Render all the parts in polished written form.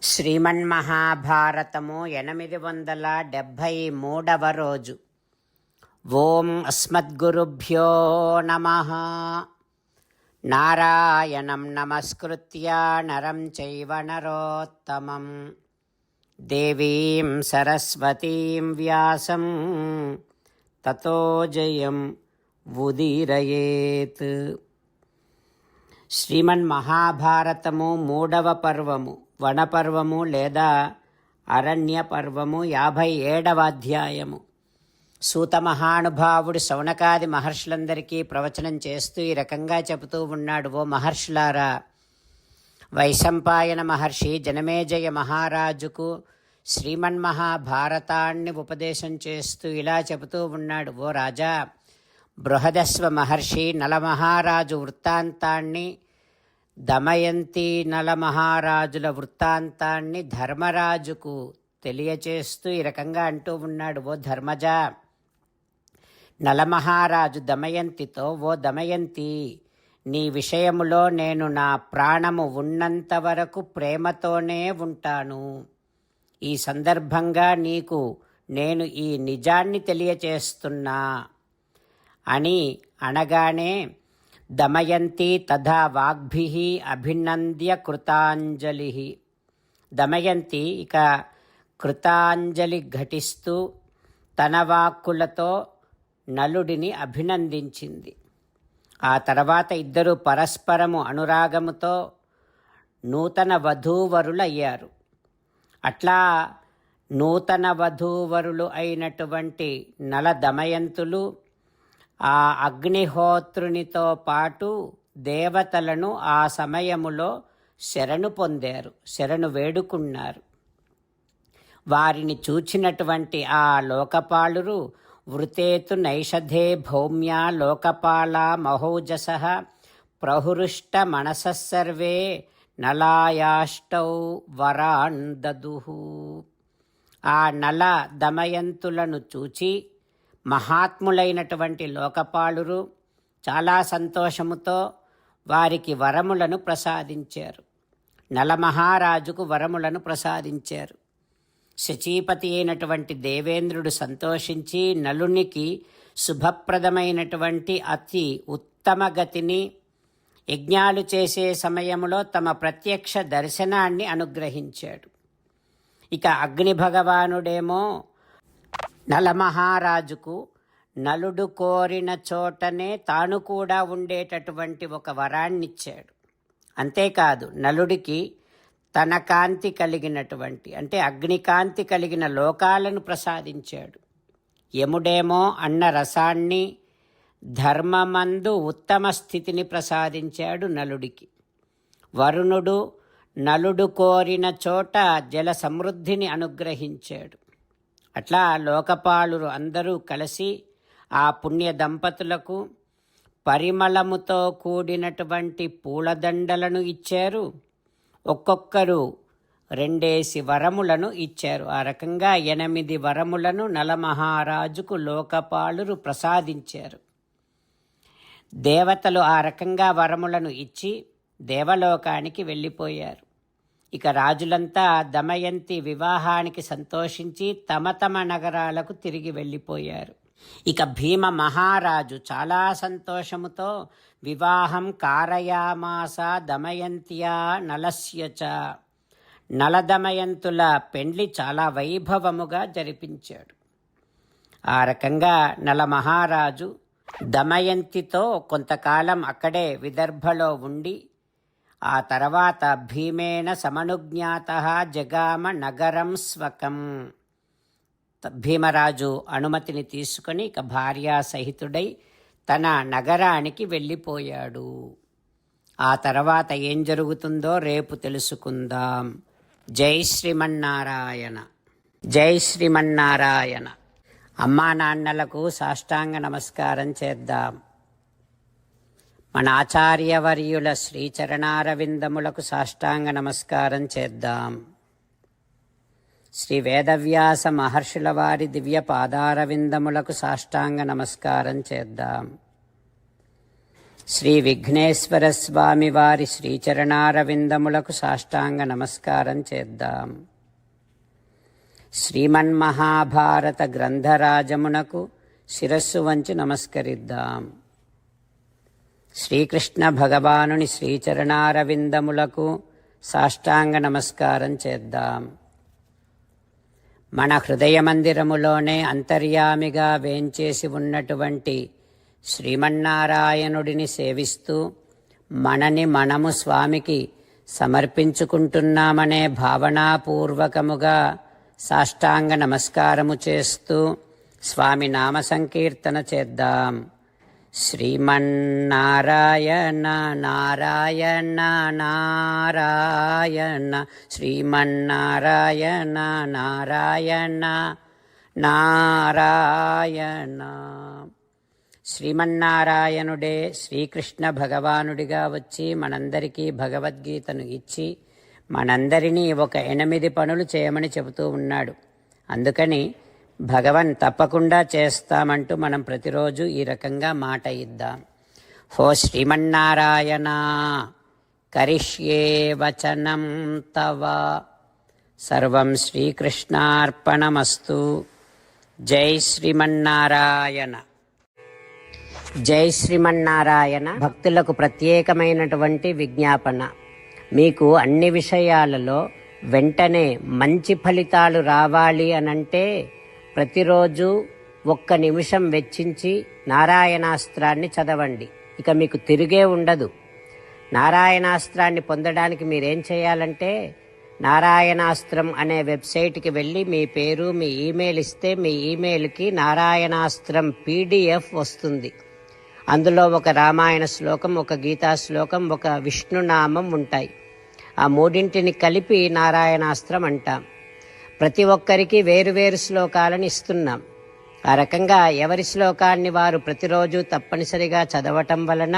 శ్రీమన్మహాభారతము 873వ రోజు. ఓం అస్మద్గురుభ్యో నమః. నారాయణం నమస్కృత్య నరం చైవ నరోత్తమం దేవీం సరస్వతీం వ్యాసం తతో జయం ఉదీరయేత్. శ్రీమన్మహాభారతము 3వ పర్వము, వనపర్వము లేదా అరణ్య పర్వము, 57వ అధ్యాయము. సూత మహానుభావుడు శౌనకాది మహర్షులందరికీ ప్రవచనం చేస్తూ ఈ రకంగా చెబుతూ ఉన్నాడు. ఓ మహర్షులారా, వైశంపాయన మహర్షి జనమేజయ మహారాజుకు శ్రీమన్మహాభారతాన్ని ఉపదేశం చేస్తూ ఇలా చెబుతూ ఉన్నాడు. ఓ రాజా, బృహదస్వ మహర్షి నలమహారాజు వృత్తాంతాన్ని, దమయంతి నలమహారాజుల వృత్తాంతాన్ని ధర్మరాజుకు తెలియచేస్తూ ఈ రకంగా అంటూ ఉన్నాడు. ఓ ధర్మజ, నలమహారాజు దమయంతితో, ఓ దమయంతి, నీ విషయములో నేను నా ప్రాణము ఉన్నంత వరకు ప్రేమతోనే ఉంటాను. ఈ సందర్భంగా నీకు నేను ఈ నిజాన్ని తెలియచేస్తున్నా అని అనగానే, దమయంతి తథా వాగ్భిః అభినంద్య కృతాంజలి. దమయంతి ఇక కృతాంజలి ఘటిస్తూ తన వాక్కులతో నలుడిని అభినందించింది. ఆ తర్వాత ఇద్దరు పరస్పరము అనురాగముతో నూతన వధూవరులయ్యారు. అట్లా నూతన వధూవరులు అయినటువంటి నల దమయంతులు ఆ అగ్నిహోత్రునితో పాటు దేవతలను ఆ సమయములో శరణు పొందారు, శరణు వేడుకున్నారు. వారిని చూచినటువంటి ఆ లోకపాలురు, వృతేతు నైషధే భౌమ్యా లోకపాలా మహోజసః ప్రహృష్ట మనసః సర్వే నలాయాష్టౌ వరాన్ దదుః. ఆ నల దమయంతులను చూచి మహాత్ములైనటువంటి లోకపాలురు చాలా సంతోషముతో వారికి వరములను ప్రసాదించారు. నలమహారాజుకు వరములను ప్రసాదించారు. శచీపతి అయినటువంటి దేవేంద్రుడు సంతోషించి నలునికి శుభప్రదమైనటువంటి అతి ఉత్తమ గతిని, యజ్ఞాలు చేసే సమయంలో తమ ప్రత్యక్ష దర్శనాన్ని అనుగ్రహించాడు. ఇక అగ్ని భగవానుడేమో నలమహారాజుకు నలుడు కోరిన చోటనే తాను కూడా ఉండేటటువంటి ఒక వరాన్నిచ్చాడు. అంతేకాదు, నలుడికి తన కాంతి కలిగినటువంటి, అంటే అగ్నికాంతి కలిగిన లోకాలను ప్రసాదించాడు. యముడేమో అన్న రసాన్ని, ధర్మమందు ఉత్తమ స్థితిని ప్రసాదించాడు నలుడికి. వరుణుడు నలుడు కోరిన చోట జల సమృద్ధిని అనుగ్రహించాడు. అట్లా లోకపాలురు అందరూ కలిసి ఆ పుణ్య దంపతులకు పరిమళముతో కూడినటువంటి పూలదండలను ఇచ్చారు. ఒక్కొక్కరు 2 వరములను ఇచ్చారు. ఆ రకంగా 8 వరములను నలమహారాజుకు లోకపాలురు ప్రసాదించారు. దేవతలు ఆ రకంగా వరములను ఇచ్చి దేవలోకానికి వెళ్ళిపోయారు. ఇక రాజులంతా దమయంతి వివాహానికి సంతోషించి తమ తమ నగరాలకు తిరిగి వెళ్ళిపోయారు. ఇక భీమ మహారాజు చాలా సంతోషముతో వివాహం కారయామాస దమయంత్యా నలస్యచ. నలదమయంతుల పెండ్లి చాలా వైభవముగా జరిపించాడు. ఆ రకంగా నలమహారాజు దమయంతితో కొంతకాలం అక్కడే విదర్భలో ఉండి, ఆ తర్వాత భీమేన సమనుజ్ఞాతః జగామ నగరం స్వకం. భీమరాజు అనుమతిని తీసుకొని ఇక భార్యా సహితుడై తన నగరానికి వెళ్ళిపోయాడు. ఆ తర్వాత ఏం జరుగుతుందో రేపు తెలుసుకుందాం. జై శ్రీమన్నారాయణ, జై శ్రీమన్నారాయణ. అమ్మా నాన్నలకు సాష్టాంగ నమస్కారం చేద్దాం. మన ఆచార్యవర్యుల శ్రీచరణారవిందములకు సాష్టాంగ నమస్కారం చేద్దాం. శ్రీ వేదవ్యాస మహర్షుల వారి దివ్య పాదారవిందములకు సాష్టాంగ నమస్కారం చేద్దాం. శ్రీ విఘ్నేశ్వర స్వామి వారి శ్రీచరణారవిందములకు సాష్టాంగ నమస్కారం చేద్దాం. శ్రీమన్మహాభారత గ్రంథరాజమునకు శిరస్సు వంచి నమస్కరిద్దాం. శ్రీకృష్ణ భగవానుని శ్రీచరణారవిందములకు సాష్టాంగ నమస్కారం చేద్దాం. మన హృదయ మందిరములోనే అంతర్యామిగా వేంచేసి ఉన్నటువంటి శ్రీమన్నారాయణుడిని సేవిస్తూ మనని మనము స్వామికి సమర్పించుకుంటున్నామనే భావనాపూర్వకముగా సాష్టాంగ నమస్కారము చేస్తూ స్వామి నామ సంకీర్తన చేద్దాం. శ్రీమన్నారాయణ నారాయణ నారాయణ శ్రీమన్నారాయణ నారాయణ నారాయణ. శ్రీమన్నారాయణుడే శ్రీకృష్ణ భగవానుడిగా వచ్చి మనందరికీ భగవద్గీతను ఇచ్చి మనందరినీ ఒక 8 పనులు చేయమని చెబుతూ ఉన్నాడు. అందుకని భగవన్ తప్పకుండా చేస్తామంటూ మనం ప్రతిరోజు ఈ రకంగా మాట ఇద్దాం. హో శ్రీమన్నారాయణ కరిష్యే వచనం తవ సర్వం శ్రీకృష్ణార్పణమస్తు. జై శ్రీమన్నారాయణ. జై శ్రీమన్నారాయణ. భక్తులకు ప్రత్యేకమైనటువంటి విజ్ఞాపన. మీకు అన్ని విషయాలలో వెంటనే మంచి ఫలితాలు రావాలి అనంటే ప్రతిరోజు 1 నిమిషం వెచ్చించి నారాయణాస్త్రాన్ని చదవండి. ఇక మీకు తిరిగే ఉండదు. నారాయణాస్త్రాన్ని పొందడానికి మీరేం చేయాలంటే నారాయణాస్త్రం అనే వెబ్సైట్కి వెళ్ళి మీ పేరు మీ ఈమెయిల్ ఇస్తే మీ ఈమెయిల్కి నారాయణాస్త్రం PDF వస్తుంది. అందులో ఒక రామాయణ శ్లోకం, ఒక గీతా శ్లోకం, ఒక విష్ణునామం ఉంటాయి. ఆ 3 కలిపి నారాయణాస్త్రం అంటాం. ప్రతి ఒక్కరికి వేరువేరు శ్లోకాలను ఇస్తున్నాం. ఆ రకంగా ఎవరి శ్లోకాన్ని వారు ప్రతిరోజు తప్పనిసరిగా చదవటం వలన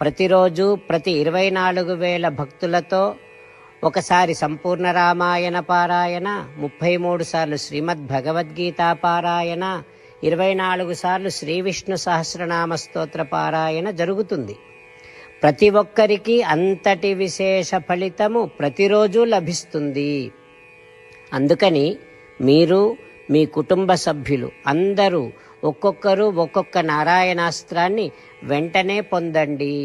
ప్రతిరోజు ప్రతి 24,000 భక్తులతో ఒకసారి సంపూర్ణ రామాయణ పారాయణ, 33 సార్లు శ్రీమద్ భగవద్గీత పారాయణ, 24 సార్లు శ్రీ విష్ణు సహస్రనామ స్తోత్ర పారాయణ జరుగుతుంది. ప్రతి ఒక్కరికి అంతటి విశేష ఫలితము ప్రతిరోజు లభిస్తుంది. అందుకని మీరు మీ కుటుంబ సభ్యులు అందరూ ఒక్కొక్కరు ఒక్కొక్క నారాయణాస్త్రాన్ని వెంటనే పొందండి.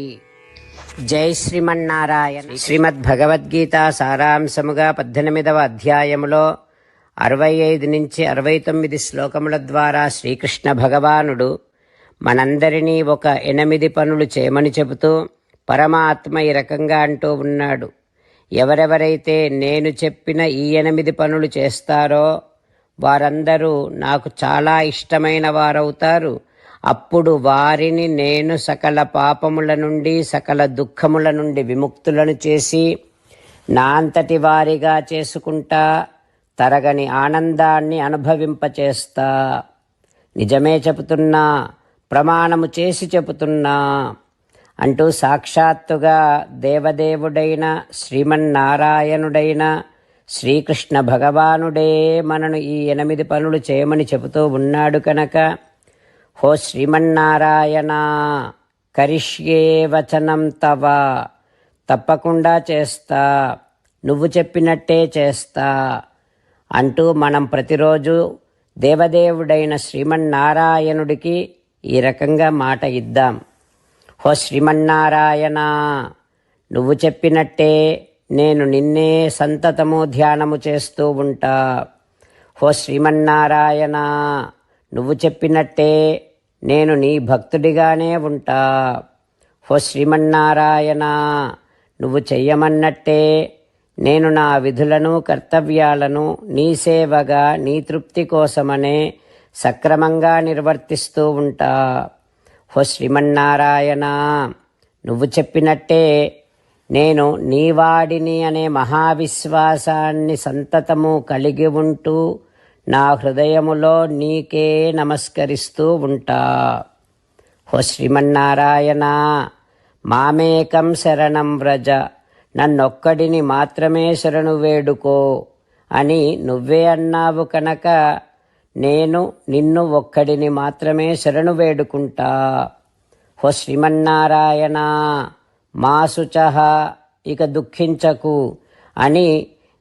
జై శ్రీమన్నారాయణ. శ్రీమద్ భగవద్గీత సారాంశముగా 18వ అధ్యాయములో 65 నుంచి 69 శ్లోకముల ద్వారా శ్రీకృష్ణ భగవానుడు మనందరినీ ఒక 8 పనులు చేయమని చెబుతూ పరమాత్మ ఈ రకంగా అంటూ ఉన్నాడు. ఎవరెవరైతే నేను చెప్పిన ఈ 8 పనులు చేస్తారో వారందరూ నాకు చాలా ఇష్టమైన వారవుతారు. అప్పుడు వారిని నేను సకల పాపముల నుండి సకల దుఃఖముల నుండి విముక్తులను చేసి నా అంతటి వారిగా చేసుకుంటా, తరగని ఆనందాన్ని అనుభవింపచేస్తా. నిజమే చెబుతున్నా, ప్రమాణము చేసి చెబుతున్నా అంటూ సాక్షాత్తుగా దేవదేవుడైన శ్రీమన్నారాయణుడైన శ్రీకృష్ణ భగవానుడే మనను ఈ 8 పనులు చేయమని చెబుతూ ఉన్నాడు కనుక హో శ్రీమన్నారాయణ కరిష్యే వచనం తవ తప్పకుండా చేస్తా, నువ్వు చెప్పినట్టే చేస్తా అంటూ మనం ప్రతిరోజు దేవదేవుడైన శ్రీమన్నారాయణుడికి ఈ రకంగా మాట ఇద్దాం. హో శ్రీమన్నారాయణ నువ్వు చెప్పినట్టే నేను నిన్నే సంతతము ధ్యానము చేస్తూ ఉంటా. హో శ్రీమన్నారాయణ నువ్వు చెప్పినట్టే నేను నీ భక్తుడిగానే ఉంటా. హో శ్రీమన్నారాయణ నువ్వు చెయ్యమన్నట్టే నేను నా విధులను కర్తవ్యాలను నీ సేవగా నీ తృప్తి కోసమనే సక్రమంగా నిర్వర్తిస్తూ ఉంటా. హో శ్రీమన్నారాయణ నువ్వు చెప్పినట్టే నేను నీవాడిని అనే మహావిశ్వాసాన్ని సంతతము కలిగి ఉంటూ నా హృదయములో నీకే నమస్కరిస్తూ ఉంటా. హో శ్రీమన్నారాయణ మామేకం శరణం వ్రజ నన్నొక్కడిని మాత్రమే శరణు వేడుకో అని నువ్వే అన్నావు కనుక నేను నిన్ను ఒక్కడిని మాత్రమే శరణు వేడుకుంటా. హో శ్రీమన్నారాయణ మా శుచః, ఇక దుఃఖించకు అని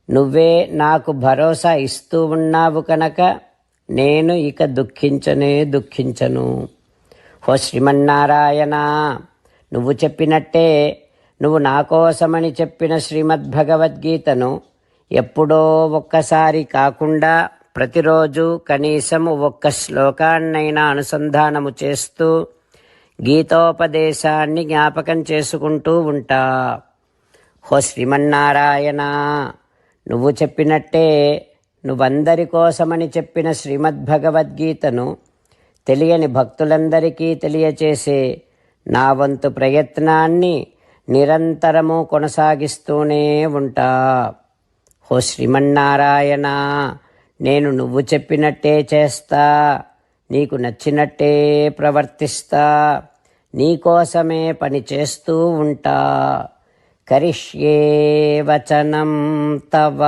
నువ్వే నాకు భరోసా ఇస్తూ ఉన్నావు కనుక నేను ఇక దుఃఖించను. హో శ్రీమన్నారాయణ, నువ్వు చెప్పినట్టే నువ్వు నా కోసమని చెప్పిన శ్రీమద్భగవద్గీతను ఎప్పుడో ఒక్కసారి కాకుండా ప్రతిరోజు కనీసము ఒక్క శ్లోకాన్నైనా అనుసంధానము చేస్తూ గీతోపదేశాన్ని జ్ఞాపకం చేసుకుంటూ ఉంటా. హో శ్రీమన్నారాయణ, నువ్వు చెప్పినట్టే నువ్వందరి కోసమని చెప్పిన శ్రీమద్భగవద్గీతను తెలియని భక్తులందరికీ తెలియచేసే నా వంతు ప్రయత్నాన్ని నిరంతరము కొనసాగిస్తూనే ఉంటా. హో శ్రీమన్నారాయణ, నేను నువ్వు చెప్పినట్టే చేస్తా, నీకు నచ్చినట్టే ప్రవర్తిస్తా, నీకోసమే పని చేస్తూ ఉంటా. కరిష్యే వచనం తవ.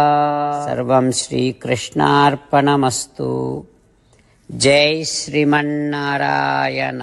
సర్వం శ్రీకృష్ణార్పణమస్తు. జై శ్రీమన్నారాయణ.